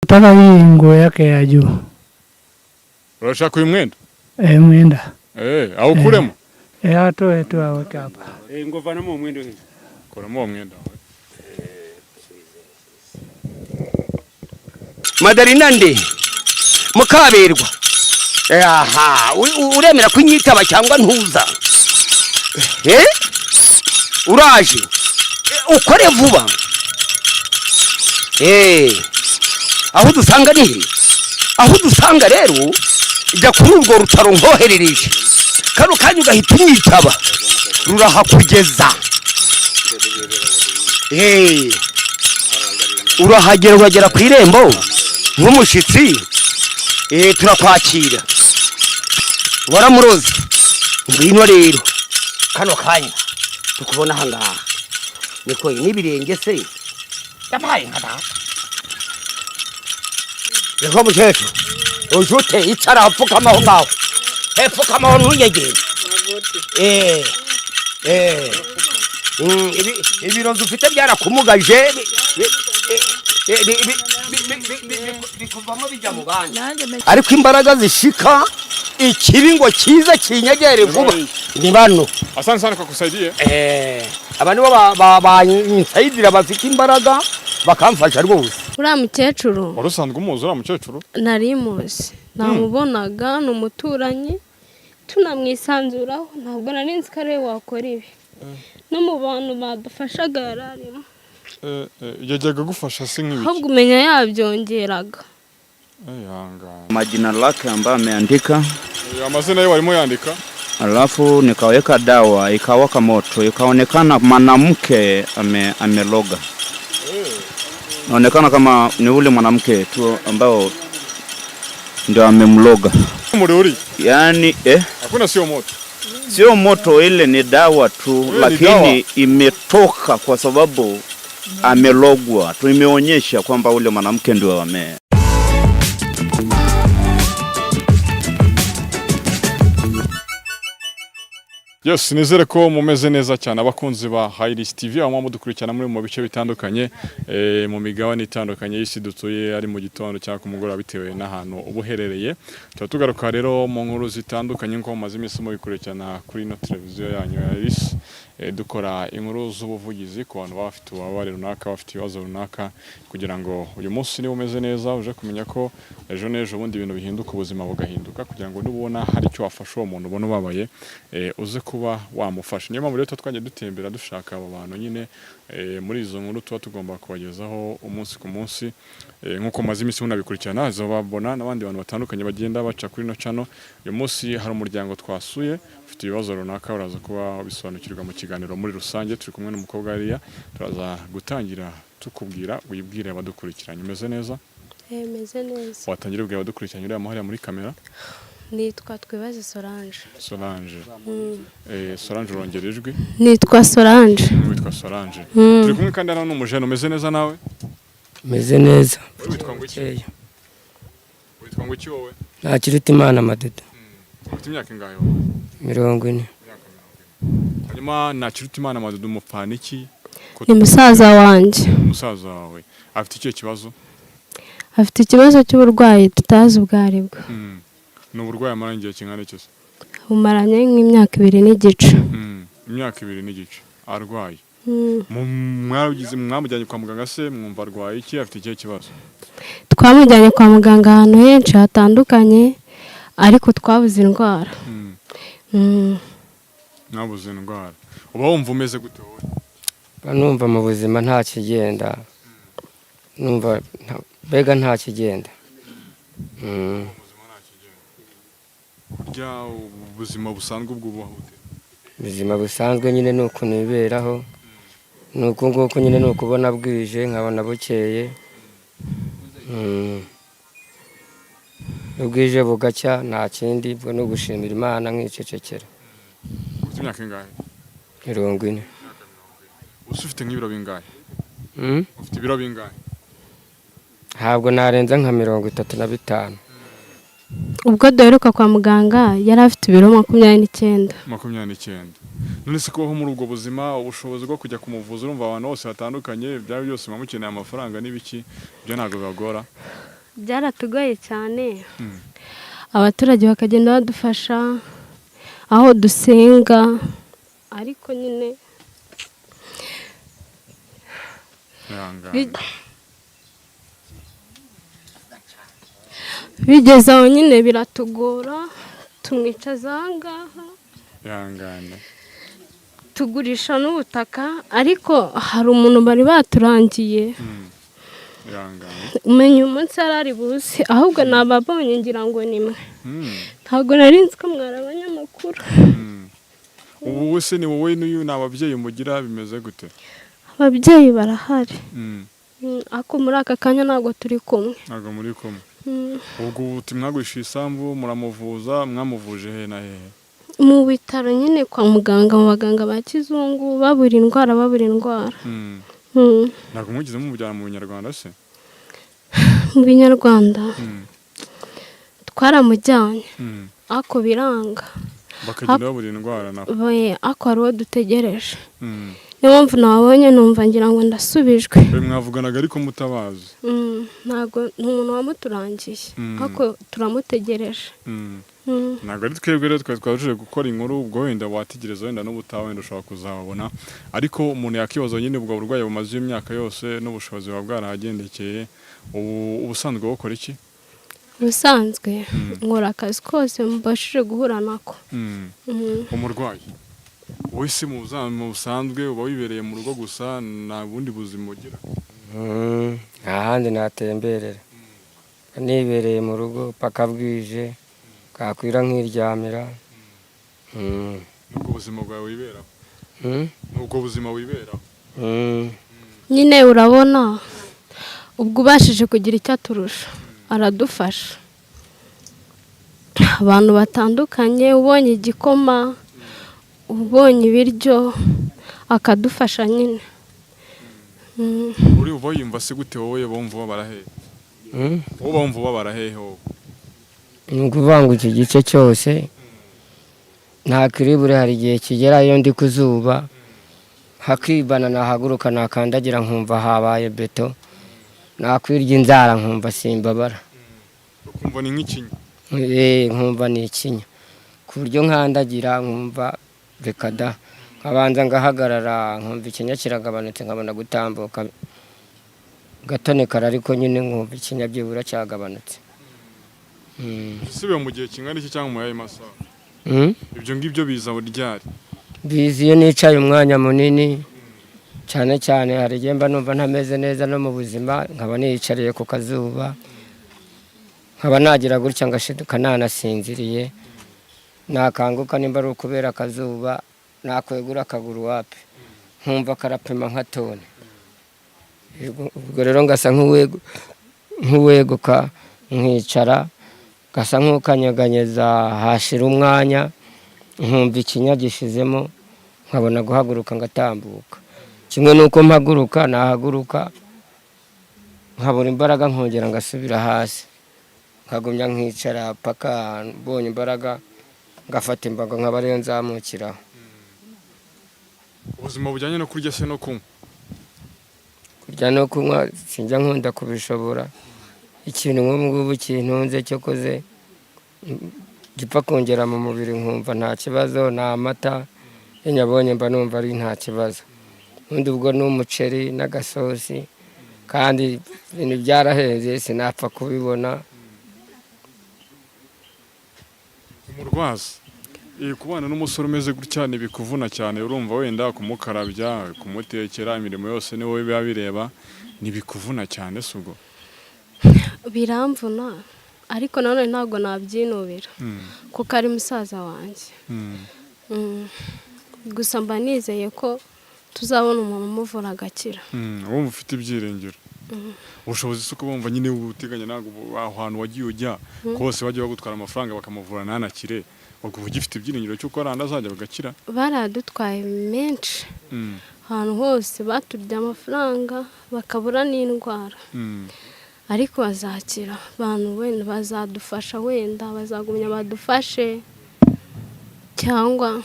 Nataka hii nguo yake ya juu. Unataka mwenda? Mwenda. Au kulemo? Atoe tu aweke hapa. Ngovana mu mwendo hii. Kuna mu mwenda. Madarinande mukaberwa. Aha, uremera kunyitaba cyangwa ntuza. Uraje. Ukore vuba. Aho dusanga ni aho dusanga rero ijya kuri urwo rutaro nkoherereje kano kanyu gahita unyitaba rurahakugeza urahagera uragera ku irembo nk'umushitsi turakwakira Namarozi ngwino rero kano kanya tukubona hangaha niko n'ibirenge se yabaye nkada Yego muchecho. Ujute icara apfukama aho ngaho. Epfukama aho ntuyegere. Ibirozi ufite byarakumugaje. Bikuvamo bijya mu bandi. Ariko imbaraga zishika ikiringo cyiza kinyegere vuba. Ni bano. Asante sana kwa kusaidia. Abantu banyisayidira bafite imbaraga bakamfasha rwose. Uriya mukecuru warusanzwe umuzi uriya mukecuru nari muzi namubonaga ni umuturanyi tunamwisanzuraho ntabwo nari nzi ko ariwe wakora ibi no mu bantu badufashaga yararimo yajyaga gufasha se nk'ibiki ahubwo umenya yabyongeraga majina lake ambayo ameandika amazina ye warimo yandika alafu nikaweka dawa ikawaka moto ikaonekana mwanamke ameloga naonekana kama ni ule mwanamke tu ambao ndio amemloga. Muriuri? Yaani hakuna sio moto. Sio moto ile ni dawa tu lakini imetoka kwa sababu amelogwa. Tumeonyesha kwamba ule mwanamke ndio Yes, nizere ko mumeze neza cyane abakunzi ba Highlights TV aho mudukurikirana muri mu bice bitandukanye mu migabane itandukanye y'isi dutuye ari mu gitondo cyangwa ku mugoroba bitewe n'ahantu ubuherereye. Tugaruka rero mu nkuru zitandukanye nko maze iminsi mu bikurikirana kuri no televiziyo yanyu ya RIS dukora inkuru z'ubuvugizi ku bantu bafite ubabare runaka bafite ibibazo runaka kugira ngo uyu munsi niba umeze neza uje kumenya ko ejo n'ejo bundi ibintu bihinduka ubuzima bugahinduka kugira ngo nubona hari icyo wafasha uwo muntu ubona ubabaye uze kuba wamufasha. Niyo mpamvu rero twagiye dutembera dushaka abo bantu nyine muri izo nkuru tuba tugomba kubagezaho umunsi ku munsi nkuko maze iminsi munabikurikirana bazababona n'abandi bantu batandukanye bagenda baca kuri no channel. Uyu munsi hari umuryango twasuye ufite ibibazo runaka uraza kuba bisobanukirwa mu kiganiro muri rusange. Turi kumwe n'umukobwa ariya turaza gutangira tukubwira wibwire abadukurikiranye. Umeze neza? Meze neza. Watangira ubwira abadukurikiranye uri amahari muri kamera? Nitwa Twibaze Solange. Solange. Solange urongera ijwi? Nitwa Solange. Witwa Solange. Turi kumwe kandi hano n'umujene umeze neza nawe? Meze neza. Witwa ngo iki? Witwa ngo iki wowe? Ntakirutimana Madudu. Ufite imyaka ingahe? 40. Hanyuma Ntakirutimana Madudu mupfana iki? Ni musaza wanjye. Musaza wawe afite icyo kibazo? Afite ikibazo cy'uburwayi tutazi ubwaribwo. N'uburwayi amarangiye kingana cyose? Umaranye nk'imyaka 2 n'igice. Imyaka 2 n'igice arwaye. Mwamujyanye kwa muganga se mwumva arwaye iki afite icyo kibazo? Twamujyanye kwa muganga ahantu henshi hatandukanye ariko twabuze indwara. Nabuze indwara. Uba wumva umeze gute wowe? Numva mu buzima nta kigenda. Numva bega nta kigenda. Kurya ubuzima busanzwe bw'ubaho ute? Ubuzima busanzwe nyine nuko niberaho. Nuko nguko nyine nuko ubona bwije nkabona bukeye. Ubwije bugacya nta kindi bwo no gushimira Imana nk'icecekera. Ufite imyaka ingahe? 40. Ufite nk'ibiro bingahe? Ufite ibiro bingahe? Ntabwo narenza nka 35. Ubwo duheruka kwa muganga yari afite ibiro 29. 29. none se kubaho muri ubwo buzima ubushobozi bwo kujya kumuvuza urumva abantu bose batandukanye byaba byose mukeneye amafaranga n'ibiki byo ntabwo bibagora byaratugoye cyane abaturage bakagenda badufasha aho dusenga ariko nyine bigeze aho nyine biratugora tumwicaza ahangaha tugurisha n'ubutaka ariko hari umuntu bari baturangiye umenya umunsi ari buze ahubwo nababonye ngira ngo nimwe ntabwo nari nzi ko mwari abanyamakuru ubu wese ni wowe n'uyu ni ababyeyi mugira bimeze gute ababyeyi barahari ako muri aka kanya ntabwo turi kumwe ntabwo muri kumwe ubwo mwagurisha isambu muramuvuza mwamuvuje he na hehe mu bitaro nyine kwa muganga mu baganga ba kizungu babura indwara ntabwo mugize mumujyana mu binyarwanda se mu binyarwanda twaramujyanye ako biranga bakagenda babura indwara nako ako hari uwo dutegereje niyo mpamvu nababonye numva ngira ngo ndasubijwe mwavuganaga ariko mutabazi ntabwo ni umuntu wamuturangiye ariko turamutegereje ntabwo ari twebwe rero twari twaruje gukora inkuru ubwo wenda wategereza wenda n'ubutaha wenda ushobora kuzababona ariko umuntu yakibaza nyine ubwo burwayi bumaze imyaka yose n'ubushobozi buba bwarahagendekeye ubusanzwe bukora iki ubusanzwe nkora akazi kose mbashije guhura nako umurwayi wese mu busanzwe uba wibereye mu rugo gusa nta bundi buzima ugira nta handi natemberera nibereye mu rugo paka bwije kakwira nk'iryamira nubwo ubuzima bwawe wiberaho nubwo ubuzima wiberaho nyine urabona ubwo ubashije kugira icyo aturusha aradufasha abantu batandukanye ubonye igikoma ubonye ibiryo akadufasha nyine uri uba yumva se gute wowe bumva barahehe wowe bumva barahehe wowe ni ukuvuga ngo iki gice cyose nta kiribure hari igihe kigera iyo ndi ku zuba hakibana nahaguruka nakandagira nkumva habaye beto nakwirya inzara nkumva simbabara ukumva ni nk'ikinya nkumva ni ikinya ku buryo nkandagira nkumva reka da nkabanza ngahagarara nkumva ikinya kiragabanutse nkabona gutambuka gatonekara ariko nyine nkumva ikinya byibura cyagabanutse sibe mu gihe kingana iki cyangwa mu yayi masaha ibyo ngibyo biza ryari bizi iyo nicaye umwanya munini cyane cyane hari igihe mba numva ntameze neza no mu buzima nkaba niyicariye ku kazuba nkaba nagira gutya ngashiduka nanasinziriye nakanguka nimba ari ukubera akazuba nakwegura akaguru wapi nkumva karapima nka tone ubwo rero ngasa nk'uweguka nkicara gasa nk'ukanyeganyeza hashira umwanya nkumva ikinya gishizemo nkabona guhaguruka ngatambuka kimwe nuko mpaguruka nahaguruka nkabura imbaraga nkongera ngasubira hasi nkagumya nkicara paka mbonye imbaraga ngafata imbago nkaba ariyo nzamukiraho ubuzima bujyanye no kurya se no kunywa kurya no kunywa sinjya nkunda kubishobora ikintu nk'ubu ngubu kintunze cyo koze gipfa kongera mu mubiri nkumva nta kibazo ni amata iyo nyabonye mba numva ari nta kibazo ubundi ubwo ni umuceri n'agasosi kandi ibintu byarahenze sinapfa kubibona umurwaza kubana n'umusore umeze gutya ntibikuvuna cyane urumva wenda kumukarabya kumutekera imirimo yose ni wowe biba bireba ntibikuvuna cyane se ubwo biramvuna ariko nanone ntabwo nabyinubira kuko ari musaza wanjye gusa mba nizeye ko tuzabona umuntu umuvura agakira wumva ufite ibyiringiro ubushobozi si uko bumva nyine ubuteganya ntabwo aho hantu wagiye ujya kose bajya bagutwara amafaranga bakamuvura ntanakire ubwo uba ugifite ibyiringiro cy'uko aranda azajya bagakira baradutwaye menshi ahantu hose baturya amafaranga bakabura n'indwara ariko bazakira abantu wenda bazadufasha wenda bazagumya badufashe cyangwa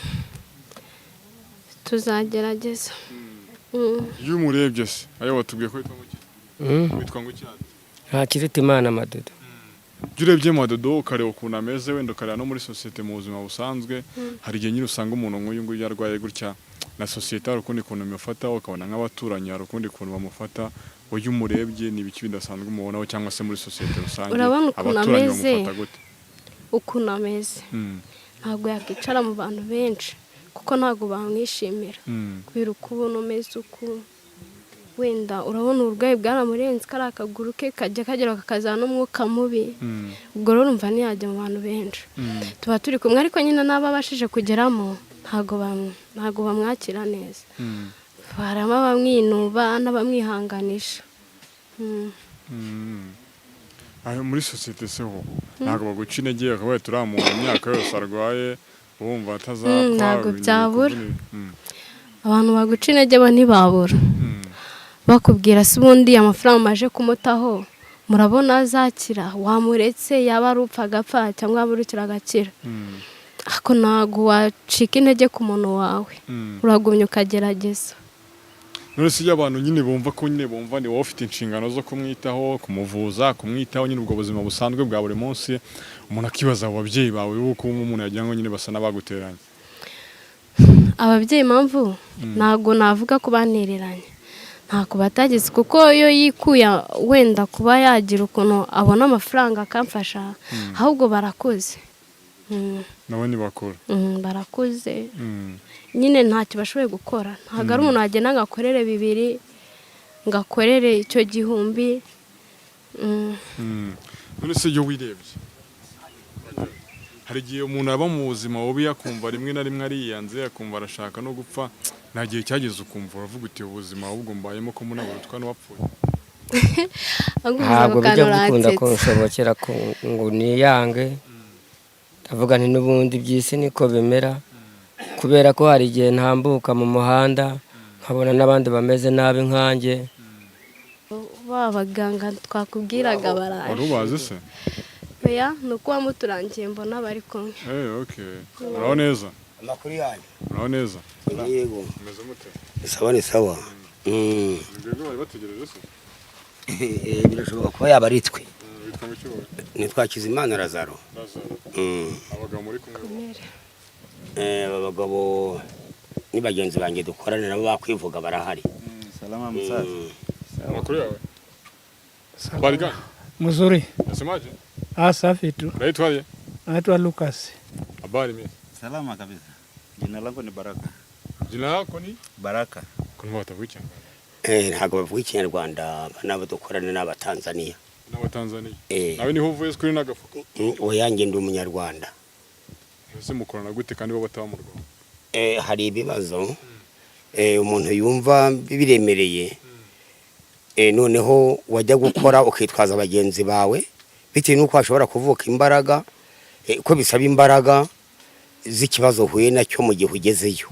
tuzagerageza. Iyo umurebye se ayo watubwiye ko witwa ngo cyane nta kirita Imana Madodo. Iyo urebye Madodo ukareba ukuntu ameze wenda ukareba no muri sosiyete mu buzima busanzwe hari igihe nyine usanga umuntu nk'uyu nguyu yarwaye gutya na sosiyete hari ukundi kuntu imufata ukabona nk'abaturanyi hari ukundi kuntu bamufata uyu umurebye ni ibiki bidasanzwe umubonaho cyangwa se muri sosiyete rusange abaturanyi bamufata gute ukuntu ameze ntabwo yakicara mu bantu benshi kuko ntabwo bamwishimira kubera ukuntu umeze ukuntu wenda urabona uburwayi bwaramurenze kari akaguru ke kajya kagera kakazana n'umwuka mubi ubwo rero urumva ntiyajya mu bantu benshi tuba turi kumwe ariko nyine n'ababashije kugeramo ntabwo bamwakira neza barama bamwinuba n'abamwihanganisha. Muri sosiyete se ho ntabwo baguca intege akabaye turamuntu imyaka yose arwaye wumva atazapfa ntabwo byabura abantu baguca intege bo ntibabura bakubwira se ubundi amafaranga maje kumutaho murabona azakira wamuretse yaba ari upfa agapfa cyangwa yaba urukira agakira ariko ntabwo wacika intege ku muntu wawe uragumya ukagerageza. none se abantu nyine bumva ko nyine bumva ni wowe ufite inshingano zo kumwitaho kumuvuza kumwitaho nyine ubwo buzima busanzwe bwa buri munsi umuntu akibaza ababyeyi bawe uko umuntu yagira ngo nyine basa n'abaguteranye. Ababyeyi impamvu ntabwo navuga ko banereranye ntako batagize kuko iyo yikuye wenda kuba yagira ukuntu abona amafaranga akamfasha ahubwo barakoze nabo ni bakora barakoze nyine ntacyo bashoboye gukora ntabwo ari umuntu wagenda ngakorere 2 ngakorere icyo 1000. none se iyo wirebye hari igihe umuntu aba mu buzima bubi akumva rimwe na rimwe ariyanze akumva arashaka no gupfa nta gihe cyageze ukumva uravuga uti ubuzima ahubwo mbayemo ko munabura utwa n'uwapfuye. ntabwo bijya gukunda ko nshobokera ngo niyange ndavuga nti n'ubundi by'isi niko bimera kubera ko hari igihe ntambuka mu muhanda nkabona n'abandi bameze nabi nkanjye. Babaganga twakubwiraga baraje wari ubazi se oya nuko wamuturangiye mbona bari kumwe. Okay uraho neza amakuru yanyu uraho neza yego umeze mute sawa ni sawa ngego bari bategereje se birashoboka ko yaba ari twe witwa ngo cyo nitwa Kizimana Lazaro abagabo muri kumwe abagabo ni bagenzi banjye dukorana nabo bakwivuga barahari. Salama msaza amakuru yawe bariga Mzuri. Nasemaje? Safi tu. Naitwaje? Naitwa Lucas. Habari mimi? salama kabisa. Jina langu ni Baraka. Jina lako ni? Baraka. Kuna watu wicha? Ntabwo bavuga Ikinyarwanda nabo dukorana n'Abatanzania. N'Abatanzania? Nawe niho uvuye kuri nagafuka? Oyange ndi umunyarwanda. Ese mukorana gute kandi bo bataba mu Rwanda? Hari ibibazo umuntu yumva biremereye noneho wajya gukora ukitwaza abagenzi bawe bitewe nuko ashobora kuvuka imbaraga ko bisaba imbaraga z'ikibazo huye nacyo mu gihe ugezeyo.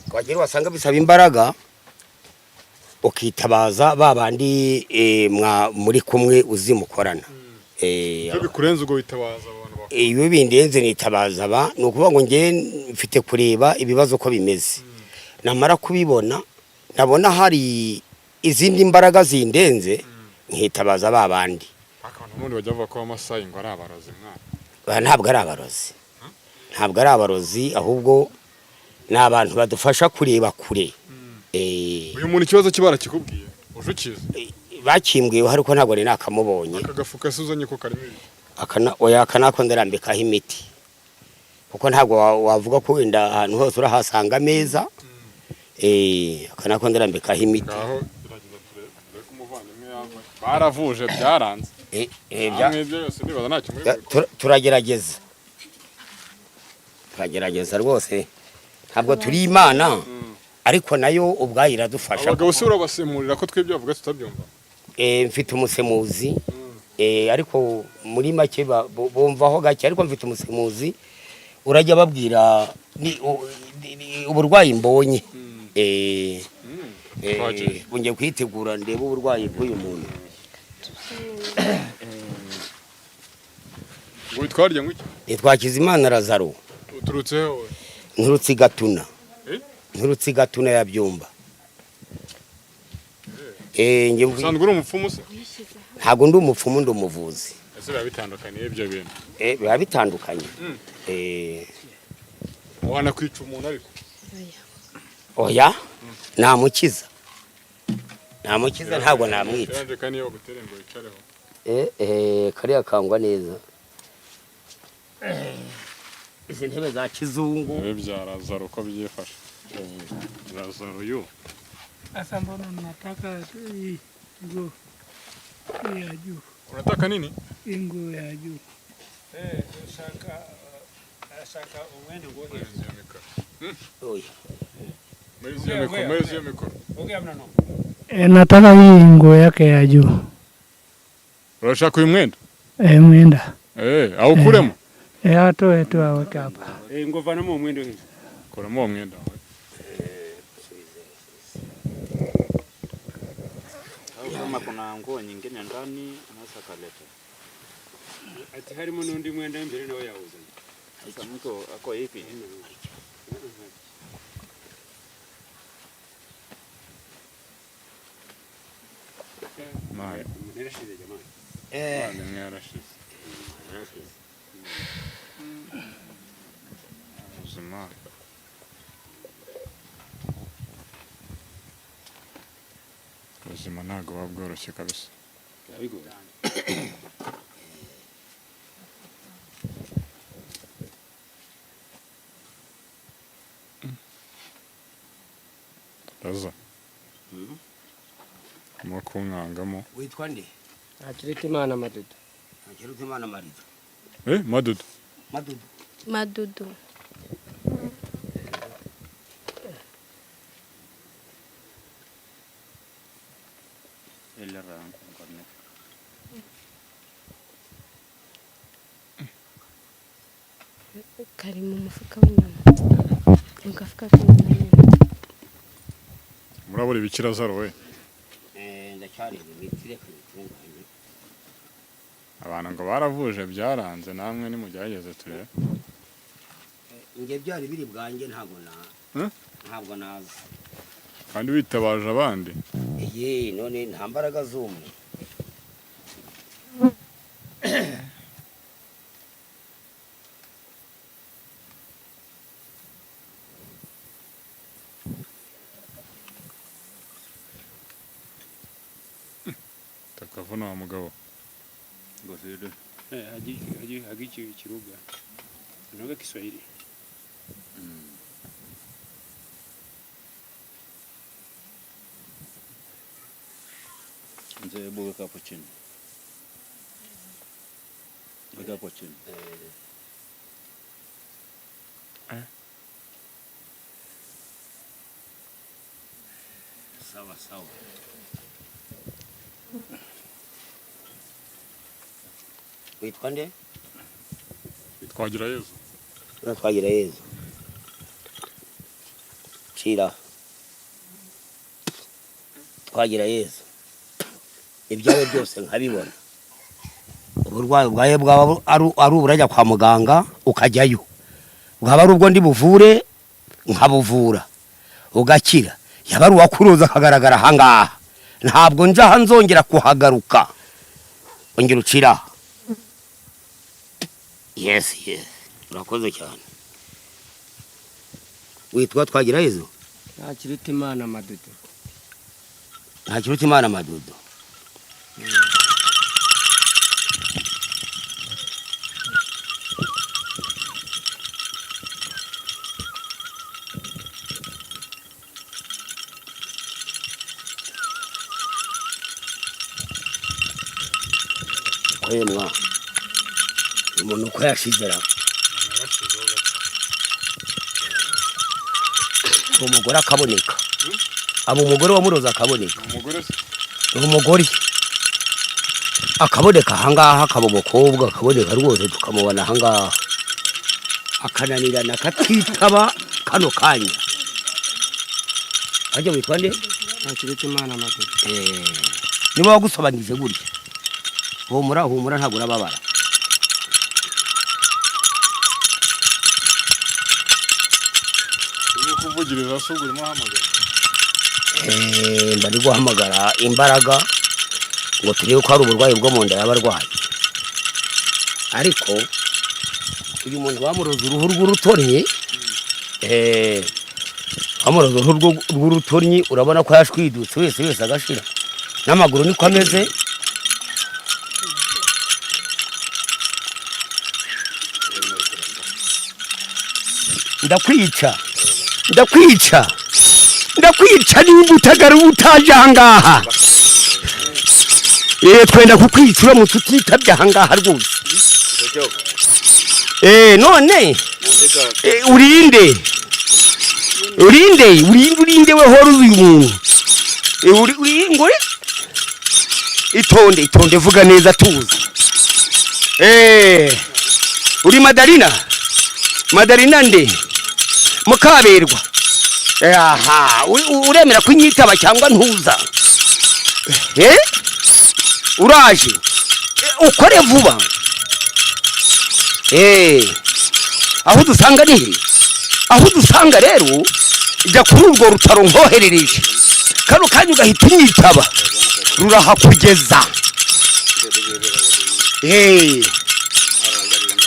Kwagera wasanga bisaba imbaraga ukitabaza babandi muri kumwe uzimukorana. Ibyo bikurenze ubwo bitabaza abantu iyo bindenze nitabaza aba nukuvuga ngo nge mfite kureba ibibazo ko bimeze namara kubibona nabona hari izindi mbaraga zindenze nkitabaza babandi. Akantu n'undi bajya bavuga ko amasayi ngo ari abarozi mwana. Ntabwo ari abarozi ntabwo ari abarozi ahubwo n'abantu badufasha kureba kure. Uyu muntu ikibazo kibara kikubwiye ujukize bakimbwiye ariko ntabwo ni nakamubonye. Akagafuka suzanye ko karimo oya kanako ndarambikaho imiti kuko ntabwo wavuga ko wenda ahantu hose urahasanga ameza. Kanako ndarambikaho imiti aho iragiza turebe kumuvandimwe yambaye baravuje byaranze ibyo yose nibaza nta kimwe turagerageza rwose ntabwo turi Imana ariko nayo ubwayo iradufasha. Abagabo se urabasemurira ko twebwe bavuga tutabyumva? Mfite umusemuzi ariko muri make bumvaho gake ariko mfite umusemuzi urajya babwira uburwayi mbonye bungiye kwitegura ndebe uburwayi bw'uyu muntu. Witwarya ngwiki? Nitwa Kizimana Lazaro. Uturutse hewe? Nturutse Gatuna. nk'urutsiga tunayabyumba. Usanzwe uri umupfumu se? Ntabwo ndi umupfumu, ndi umuvuzi. Ese biba bitandukanye ibyo bintu? Biba bitandukanye. Wana kwica umuntu ariko? Oya, namukiza. Namukiza ntabwo namwica. Yanje kani yo gutere ngo yicareho. Kariya kangwa neza. Izi ntebe za kizungu. Bya Lazaro uko byifashe. Lazaro yo. Asa mbona nataka nguo ya juu. Unataka nini? Nguo ya juu. Shaka uende nguo hiyo. Oya. Mwezi ya mikoro. Ongea mna no. Nataka hii nguo yake ya juu. Unashaka uyu mwenda? Mwenda. Au kuremo? Atoe tu aweke hapa. Ngovanamo mwendo hivi. Kuremo mwenda. Kama kuna nguo nyingine ndani unaweza kaleta. Ati harimo n'undi mwenda imbere nawe yawuze. Sasa mtu ako hivi. Maya. Mnereshije jamani. Mnereshije. Uzima. Ubuzima ntabwo buba bworoshye kabisa. Raza. Mo kunkangamo. Witwa nde? Ntakirutimana Madudu. Ntakirutimana Marido. Madudu. Madudu. Madudu. Kari mu mufuka w'inyama. Mu gafuka k'inyama. Murabura ibikira Lazaro we. Ndacyari bitire kutunganya. Abantu ngo baravuje byaranze namwe nimugerageze turebe. Nge byari biri bwanjye ntabwo naza. Kandi witabaje abandi. None nta mbaraga z'umwe. Takavuna wa mugabo. Ngofero. Hagi kiruga. Unaga Kiswahili. Nze weka hapo chini. Weka hapo chini. Sawa. Witwa nde? Twagira Yezu. Twagira Yezu. Chira. Twagira Yezu. Ibyawe byose nkabibona. Uburwayi bwawe bwaba ari uburajya kwa muganga ukajyayo. Bwaba ari ubwo ndi buvure nkabuvura. Ugakira. Yaba ari uwakuruza akagaragara hangaha. Ntabwo nzaha nzongera kuhagaruka. Ongera ucira. Yes. Urakoze cyane. Witwa Twagira Yezu? Ntakirutimana Madudu. Ntakirutimana Madudu. Kwemwa. Umuntu ko yashizera. Umugore akaboneka. Abo umugore wa Muroza akaboneka. Umugore akaboneka hangaha akabomokobwa akaboneka rwose tukamubona hangaha. Akananirana katitaba kano kanya. Ajya witwa nde? Ntakirutimana Madudu. Niba wagusobanije gutya. Humura ntabwo urababara. kuvugiriza se urimo hamagara bari guhamagara imbaraga ngo turebe ko hari uburwayi bwo mu nda y'abarwayi ariko uyu muntu bamuroza uruhu rw'urutoryi bamuroza uruhu rw'urutoryi urabona ko yashwidutse wese agashira n'amaguru niko ameze ndakwica niba utagaruka utaje ahangaha twenda kukwica uramutse utitabye ahangaha rwose none urinde we hora uyu muntu itonde vuga neza tuzi uri Madarina nde mukaberwa aha uremera kunyitaba cyangwa ntuza uraje ukore vuba aho dusanga ni aho dusanga rero ijya kuri urwo rutaro nkoherereje kano kanya ugahita unyitaba rurahakugeza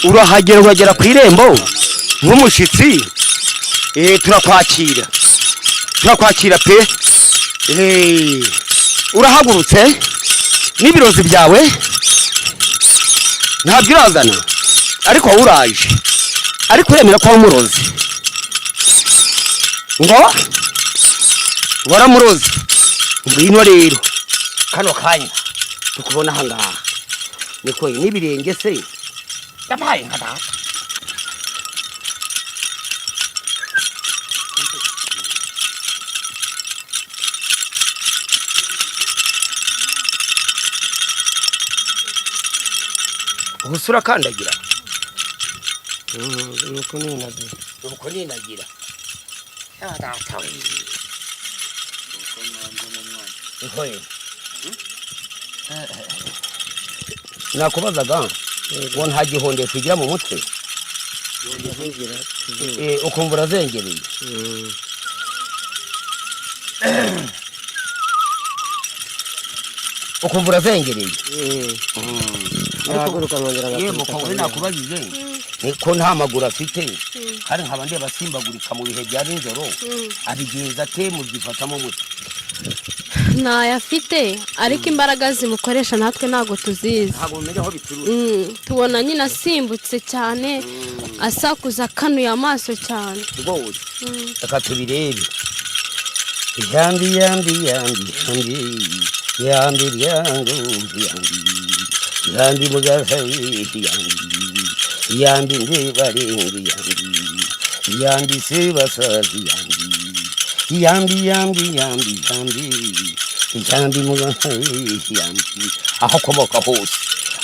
urahagera uragera ku irembo nk'umushitsi turakwakira pe urahagurutse n'ibirozi byawe ntabyo urazana ariko uraje ariko uremera ko wamurozi ngo waramurozi ngwino rero kano kanya tukubona ahangaha niko n'ibirenge se yabaye nka data ubusura kandagira nuko ninagira data we nakubazaga ngo nta gihonde tugira mu mutwe ukumva urazengereye nakubajije niko nta maguru afite kandi nkaba ndeba asimbagurika mu bihe bya nijoro abigenza ate mubyifatamo mute ntayo afite ariko imbaraga zimukoresha natwe ntabwo tuzizi tubona nyine asimbutse cyane asakuza akanuye amaso cyane reka tubirebe yambi mugahaye yambi ndebarenga yambi sebasazi yambi mugahaye aho akomoka hose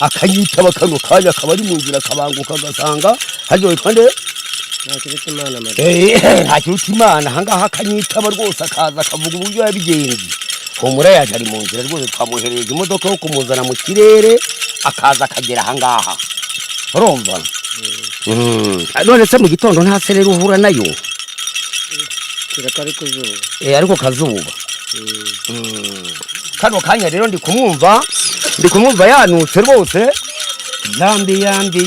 akanyitaba kano kanya akaba ari mu nzira akabanguka agasanga haryohitwa nde ntakiruta imana ahangaha akanyitaba rwose akaza akavuga uburyo yabigenzi humura yaje ari mu nzira rwose twamuhereje imodoka yo kumuzana mu kirere akaza akagera ahangaha urumva none se mu gitondo nta sereri uhura nayo ariko kazuba kano kanya rero ndi kumwumva yanutse rwose yambi ryangu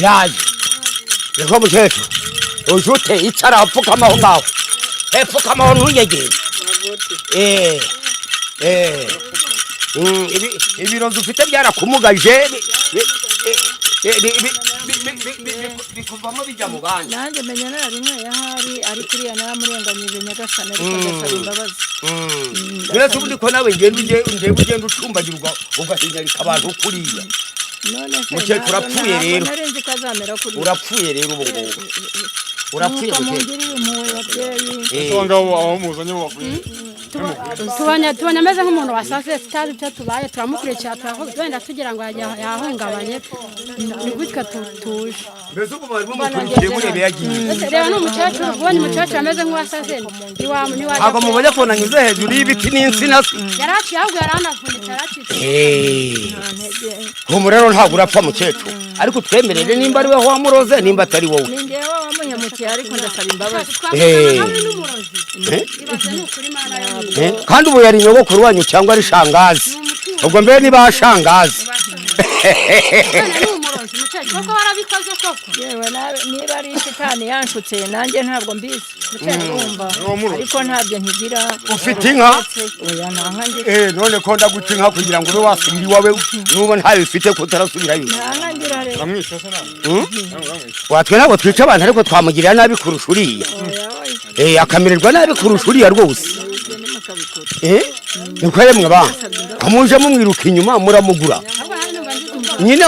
yaje reko mukecuru ujute icara apfukama aho ngaho epfukama aho ntuyegere ibirozi ufite byarakumugaje bikuvamo bijya mu bandi nanjye menya rimwe yahari ari kuriya naramurenganyije nyagasana ariko ndasaba imbabazi uretse ubundi ko nawe ugenda ucumbagirwa ugahinyarika abantu kuriya mukecuru urapfuye rero ubu ngubu urapfuye mugirire impuhwe babyeyi ese abangabo abamuzanye bavuye tubonye ameze nk'umuntu wasaze tutazi icyo tubaye turamukurikira turavuga wenda tugira ngo yahungabanye ni gutya tuje mbese ubu bari bumukurikiye burebe yagiye reba n'umukecuru ubonye umukecuru ameze nk'uwasaze ntabwo mubonye ko nanyuze hejuru y'ibiti n'insina yaraciye ahubwo yaranavunitse yaracitse ubu rero ntabwo urapfa mukecuru ariko twemerere nimba ari we wamuroze nimba atari wowe ni ngewe wamunyamukiye ariko ndasaba imbabazi kandi ubu yari nyogokuru wanyu cyangwa ari shangazi ubwo mbere niba shangazi koko warabikoze koko yewe niba ari shitani yanshutse nanjye ntabwo mbizi mucyumva ariko ntabyo ntigira ufite inka none ko ndaguca inka kugira ngo ube wasubira iwawe nuba ntayo ufite ko utarasubirayo watwe ntabwo twica abantu ariko twamugirira nabi kurusha uriya akamererwa nabi kurusha uriya rwose niko yemwe ba kamuje mumwiruka inyuma muramugura nyine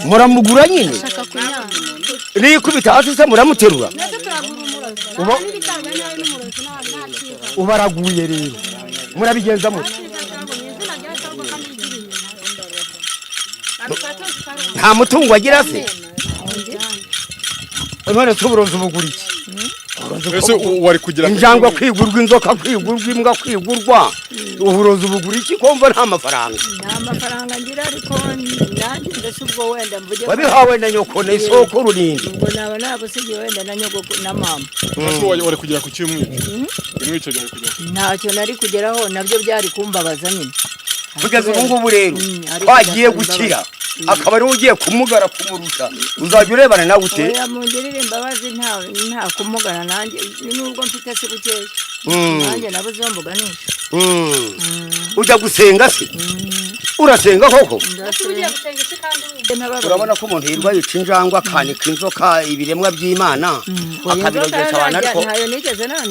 muramugura nyine nikubita hasi se muramuterura ubaraguye rero murabigenza mute nta mutungo agira se none tuburoza ubugura iki ese wari kugira injangwa kwigurwa inzoka kwigurwa imbwa kwigurwa uburozi ubugura iki komva nta mafaranga ngira ariko nanjye ndetse ubwo wenda mvuge wabihawe na nyoko na isoko rurindi ngo naba nabusigiye wenda na nyoko na mama ese wari kugira ku kimwico cyari kugira ntacyo nari kugeraho nabyo byari kumbabaza nyine kugeza ubu ngubu rero twagiye gukira akaba ari ugiye kumugara kumurusha uzajya urebana nawe ute oya mungirire imbabazi nta kumugana nanjye nubwo mfite se bukeya nanjye nabuze uwo mbuganisha ujya gusenga se urasenga koko urabona ko umuntu yirwa yica injangwa akanika inzoka ibiremwa by'Imana akabirogesha abantu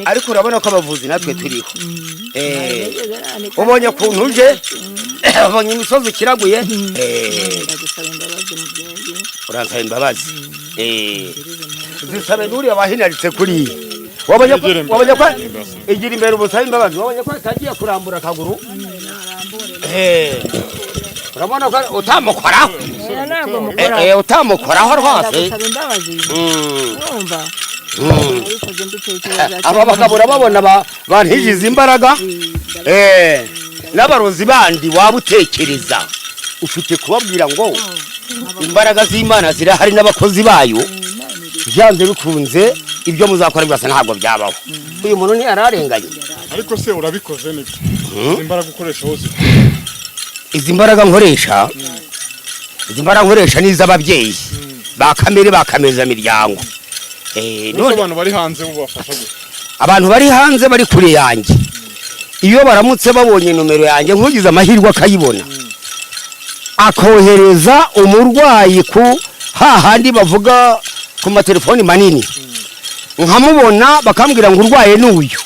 ariko urabona ko abavuzi natwe turiho ubonye kuntu uje ubonye imisozi ikiraguye uransaba imbabazi zisabe n'uriya wahinaritse kuriya wabonye ko igira imbere ubusaba imbabazi wabonye ko atagiye kurambura akaguru urabona ko utamukoraho utamukoraho rwose aba bagabo urababona bantijize imbaraga n'abarozi bandi waba utekereza ufite kubabwira ngo imbaraga z'Imana zirahari n'abakozi bayo byanze bikunze ibyo muzakora byose ntabwo byabaho uyu muntu ntiyararenganye ariko se urabikoze nibyo imbaraga ukoresha hose izi mbaraga nkoresha ni iz'ababyeyi bakamere bakameza miryango none abantu bari hanze bubafasha gute abantu bari hanze bari kure yanjye iyo baramutse babonye nomero yanjye nkugize amahirwe akayibona akohereza umurwayi ku hahandi bavuga ku matelefoni manini nkamubona bakambwira ngo urwaye n'uyu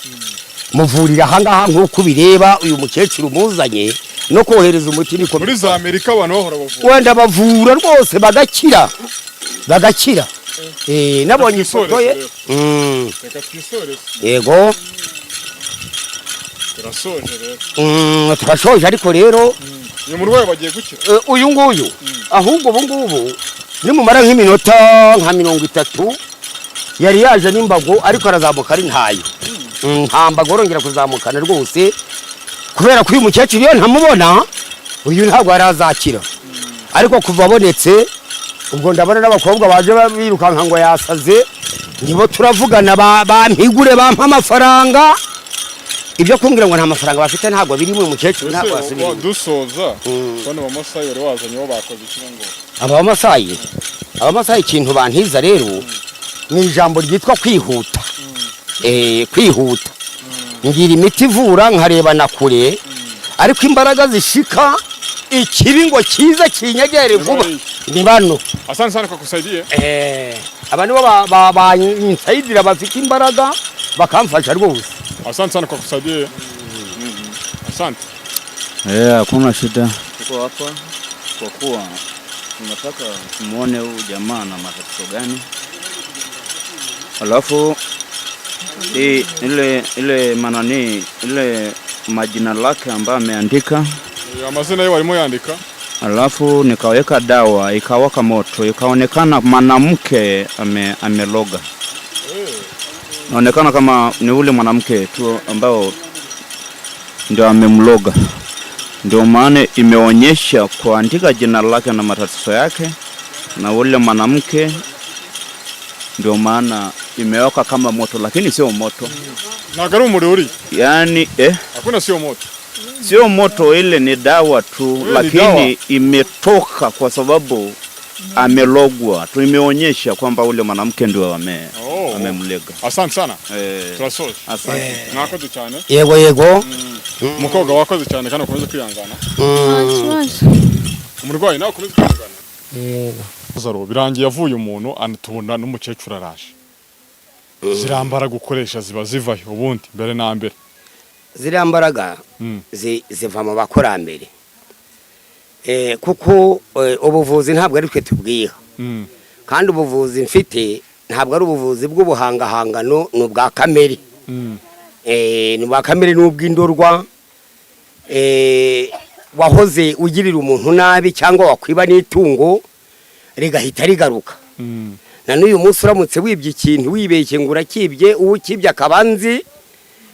muvurira ahangaha nk'uko bireba uyu mukecuru muzanye no kohereza umuti niko muri za Amerika abantu bahora bavura wenda bavura rwose bagakira nabonye ifoto ye reka twisore yego turasoje rero turashoje ariko rero uyu murwayi bagiye gukira uyu nguyu ahubwo ubu ngubu nimumara nk'iminota nka 30 yari yaje n'imbago ariko arazamuka ari ntayo nta mbago rongera kuzamukana rwose kubera ko uyu mukecuru iyo ntamubona uyu ntabwo arazakira ariko kuva abonetse ubwo ndabona n'abakobwa baje birukanka ngo yasaze nibo turavugana bampigure bampa amafaranga ibyo kumbwira ngo nta mafaranga bafite ntabwo biri mu mukecuru ntabwo asubira dusoza bano bamasayi bari wazanye bo bakoze ikingo abamasayi ikintu bantiza rero ni ijambo ryitwa kwihuta kwihuta ngira imiti ivura nkarebana kure ariko imbaraga zishika ikibi ngo kiza kinyegere vuba ni bano asante sana kwa kusaidia abantu bansayidira bafite imbaraga bakamfasha rwose asante sana kwa kusaidia asante hakuna shida tuko hapa kwa kuwa tunataka tumuone huyu jamaa na matatizo gani alafu ile manani ile majina lake ambayo ameandika. Amazina yao walimo yandika. Alafu nikaweka dawa, ikawaka moto, ikaonekana mwanamke ameloga. Naonekana kama ni ule mwanamke tu ambao ndio amemloga. Ndio maana imeonyesha kuandika jina lake na matatizo yake na ule mwanamke, ndio maana imewaka kama moto, lakini sio moto. Na garu muri. Yaani hakuna sio moto. Sio moto, ile ni dawa tu, lakini imetoka kwa sababu amelogwa. Tu imeonyesha kwamba ule mwanamke ndio amemlega. Asante sana. Turasoje. Asante. Nakoze cyane. Yego. Mukoga wakoze cyane kandi ukomeze kwihangana. Umurwayi nawe ukomeze kwihangana. Zaro birangiye yavuye umuntu anatubona n'umukecuru araje. Zirambara gukoresha ziba zivayo ubundi mbere na mbere. Zirambaraga ziva mu bakurambere. Kuko ubuvuzi ntabwo ari twe tubwiha. Kandi ubuvuzi mfite ntabwo ari ubuvuzi bw'ubuhangahangano n'ubwa kamere. N'ubwa kamere n'ubw'indorwa. Wahoze ugirira umuntu nabi cyangwa wakwiba n'itungo rigahita rigaruka. Na n'uyu munsi uramutse wibye ikintu wibeshye ngo urakibye, uwo kibye akabanzi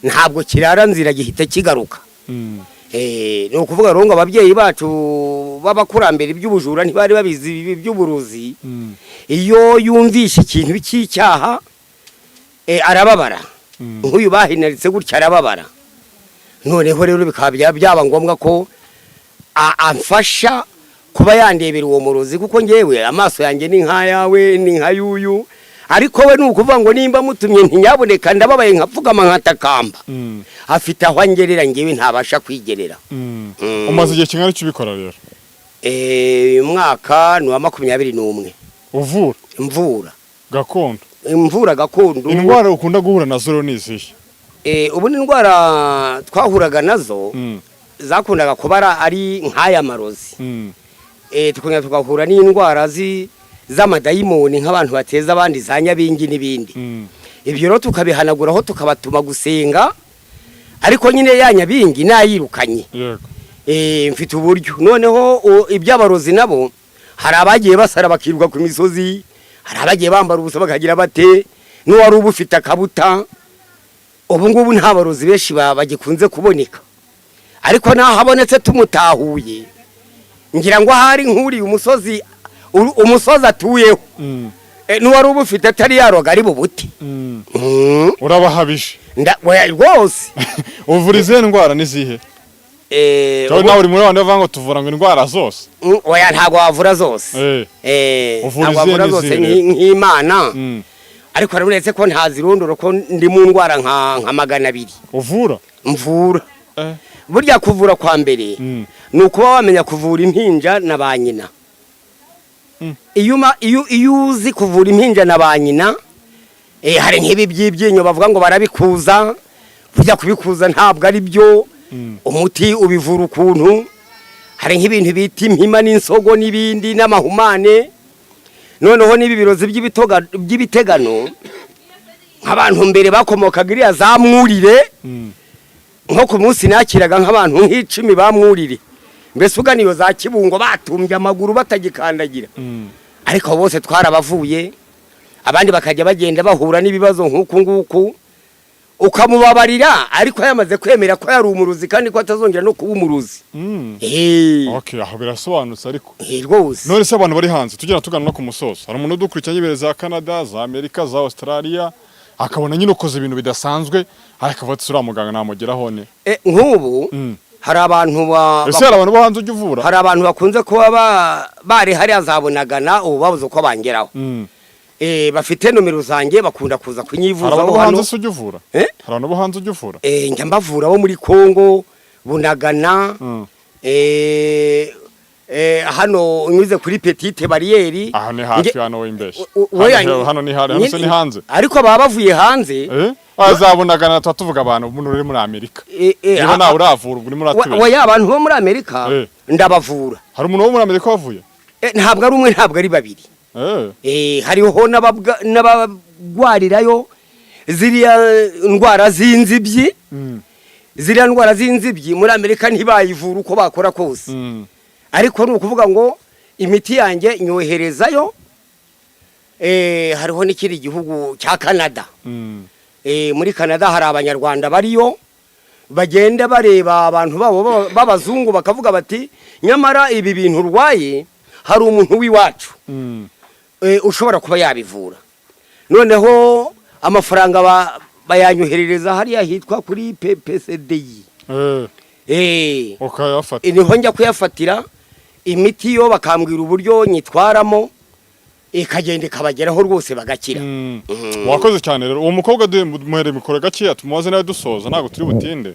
ntabwo kirara nzira gihita kigaruka. No kuvuga rongo ababyeyi bacu babakurambere iby'ubujura ntibari babizi iby'uburozi. Iyo yumvishe ikintu cy'icyaha arababara. Nk'uyu bahinaritse gutya arababara. Noneho rero bikaba byaba ngombwa ko amfasha kuba yandebera uwo murozi, kuko ngewe amaso yanjye ni nkayawe ni nkayuyu, ariko we nukuvuga ngo nimba mutumye ntinyaboneka ndababaye nkapfugama nkatakamba. Afite aho angerera ngewe ntabasha kwigerera. Umaze igihe kingana cy'ubikora rero? Umwaka ni wa 21. Uvura? Mvura gakondo. Mvura gakondo. Indwara ukunda guhura nazo ni izihe? Ubu indwara twahuraga nazo zakundaga kubara ari nk'aya marozi. Tukongera tugahura n'indwara z'amadayimoni nk'abantu bateza abandi za nyabingi n'ibindi. Ibyo rero tukabihanaguraho tukabatuma gusenga, ariko nyine ya nyabingi nayirukanye. Mfite uburyo. Noneho iby'abarozi nabo hari abagiye basara bakiruka ku misozi, hari abagiye bambara ubusa bakagira bate, n'uwari ubufite akabuta. Ubu ngubu nta barozi benshi bagikunze kuboneka, ariko naho habonetse tumutahuye ngira ngo hari nk'uri umusozi atuyeho. N'uwari ubufite atari yaroga ari bubuti. Urabahabije rwose. Uvurize indwara nizihe? Nawe uri muri bande bavuga ngo tuvura ngo indwara zose. Oya ntabwo wavura zose. Ntabwo wavura zose nk'Imana. Ariko uretse ko ntazirondoro ko ndi mu ndwara nka 200. Uvura? Mvura. Burya kuvura kwa mbere nukuba wamenya kuvura impinja na banyina. Iyo uzi kuvura impinja na banyina, hari nk'ibi by'ibyinyo bavuga ngo barabikuza. Burya kubikuza ntabwo ari byo. Umuti ubivura ukuntu. Hari nk'ibintu bita impima n'insogo n'ibindi n'amahumane. Noneho nibi birozi by'ibitegano nk'abantu mbere bakomokaga iriya zamwurire, nko ku munsi nakiraga nk'abantu nk'icumi bamwurire. Mbese uganiyo za Kibungo batumbye amaguru batagikandagira. Ariko bose twarabavuye, abandi bakajya bagenda bahura n'ibibazo nk'uku nguku, ukamubabarira ariko yamaze kwemera ko yari umuruzi kandi ko atazongera no kuba umuruzi. Okay, aho birasobanutse ariko. Rwose. None se abantu bari hanze tugera tugana no ku musozo. Hari umuntu udukurikiranye ibere za Canada, za Amerika, za Australia, akabona nyine ukoze ibintu bidasanzwe, akavuga ati muganga namugeraho ne. Nk'ubu hari abantu ese hari abantu bo hanze ujya uvura? Hari abantu bakunze kuba bari hari azabonagana ubu babuze uko bangeraho. Bafite nomero zanjye bakunda kuza kunyivuza aho hano. Hari ujya uvura? Hari abantu bo hanze ujya uvura? Njya mbavura bo muri Kongo, Bunagana, hano unyuze kuri Petite Barriere. Aha ni hafi hano w'imbeshye. Hano ni hanze. Ariko baba bavuye hanze. Azabonagana tuvuga abantu umuntu uri muri Amerika. Niba nawe uravura uri muri atubere. Oya abantu bo muri Amerika ndabavura. Hari umuntu wo muri Amerika wavuye? Ntabwo ari umwe, ntabwo ari babiri. Hariho n'abagwarirayo ziriya ndwara z'inzibyi ziriya ndwara z'inzibyi muri Amerika ntibayivura uko bakora kose ariko ni ukuvuga ngo imiti yanjye nyoherezayo hariho n'ikindi gihugu cya Canada muri Canada hari abanyarwanda bariyo bagenda bareba abantu babo b'abazungu bakavuga bati nyamara ibi bintu urwaye hari umuntu w'iwacu ushobora kuba yabivura noneho amafaranga bayanyoherereza hariya hitwa kuri PPCDI ukayafata niho njya kuyafatira imiti yo bakambwira uburyo nyitwaramo ikagenda ikabageraho rwose bagakira wakoze cyane rero uwo mukobwa duhere mikoro gakiya tumubaze nawe dusoza ntago turi butinde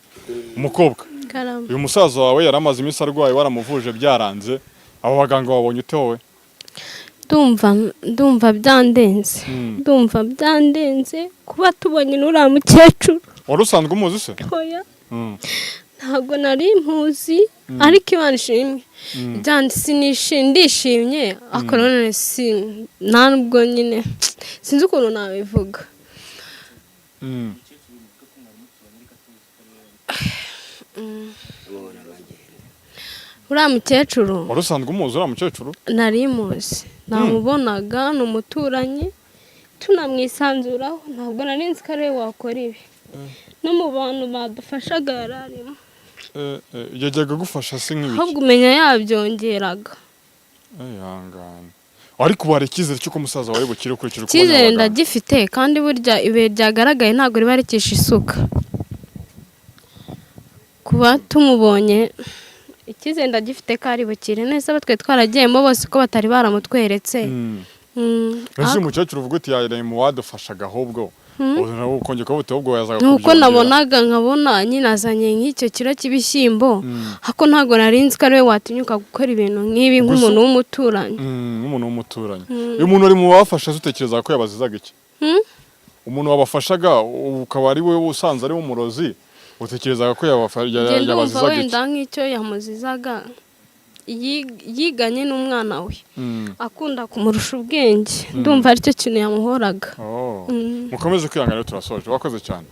umukobwa uyu musaza wawe yaramaze iminsi arwaye waramuvuje byaranze abo baganga wabonye ute wowe ndumva byandenze kuba tubonye n'uriya mukecuru wari usanzwe umuzi se oya ntabwo nari impuzi ariko Imana ishimwe ndishimye ariko none ntabwo nyine sinzi ukuntu nabivuga uriya mukecuru wari usanzwe umuzi uriya mukecuru nari muzi namubonaga ni umuturanyi tunamwisanzuraho ntabwo nari nzi ko ari we wakora ibi no mu bantu badufashaga yari arimo yajyaga gufasha se nk'ibiki ahubwo umenya yabyongeraga ihangane ariko bari icyizere cy'uko umusaza wawe bukire ukurikije uko icyizere ndagifite kandi burya ibuye ryagaragaye ntabwo riba rikisha isuka kuba tumubonye icyizere ndagifite ko ari bukire neza batwe twaragiyemo bose ko batari baramutweretse ese umukecuru uvuga uti yareye mu wadufashaga ahubwo ukongera ko ubwo yazaga nuko nabonaga nkabona nyine azanye nk'icyo kiro cy'ibishyimbo hako ntabwo narinzi ko ari we watinyuka gukora ibintu nk'ibi nk'umuntu w'umuturanyi uyu muntu ari mu bafasha utekereza ko yabazizaga iki umuntu wabafashaga ukaba ari we usanze ari umurozi utekerezaga ko yabazizaga iki wenda nk'icyo yamuzizaga yiganye n'umwana we akunda kumurusha ubwenge ndumva aricyo kintu yamuhoraga mukomeze kwihangana turasoje wakoze cyane